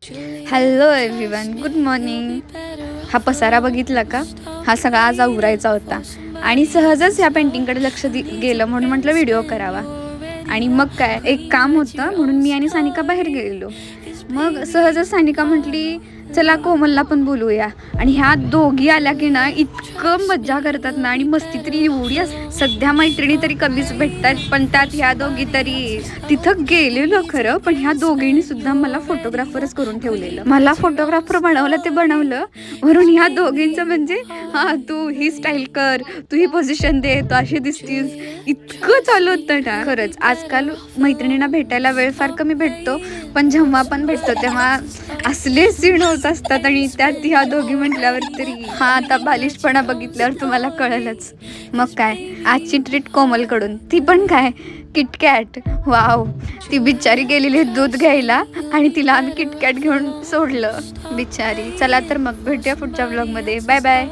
Hello everyone, good morning. हा पसारा बघितला का? हा सगळा आज आवरायचा होता आणि सहजच ह्या पेंटिंगकडे लक्ष गेलं म्हणून म्हटलं व्हिडिओ करावा. आणि मग काय, एक काम होतं म्हणून मी आणि सानिका बाहेर गेलेलो. मग सहजच सानिका म्हटली चला कोमलला पण बोलूया. आणि ह्या दोघी आल्या की ना इतकं मज्जा करतात ना, आणि मस्ती तरी एवढी सध्या मैत्रिणी तरी कमीच भेटतात, पण त्यात ह्या दोघी तरी तिथं गेलेलो खरं, पण ह्या दोघींनी सुद्धा मला फोटोग्राफरच करून ठेवलेलं. मला फोटोग्राफर बनवलं ते बनवलं, वरून ह्या दोघींचं म्हणजे हा तू ही स्टाईल कर, तू ही पोझिशन दे, तू अशी दिसतीस, इतकं चालू होतं ना. खरंच आजकाल मैत्रिणींना भेटायला वेळ फार कमी भेटतो, पण जेव्हा पण भेटतो तेव्हा असले सीन होत असतात. आणि त्यात ह्या दोघी म्हटल्यावर तरी हा आता बालिशपणा बघितल्यावर तुम्हाला कळलंच. मग काय, आजची ट्रीट कोमलकडून, ती पण काय किटकॅट. वाव, ती बिचारी गेलेली दूध घ्यायला आणि तिला आम्ही किटकॅट घेऊन सोडलं बिचारी. चला तर मग भेटूया पुढच्या व्लॉगमध्ये. Bye bye.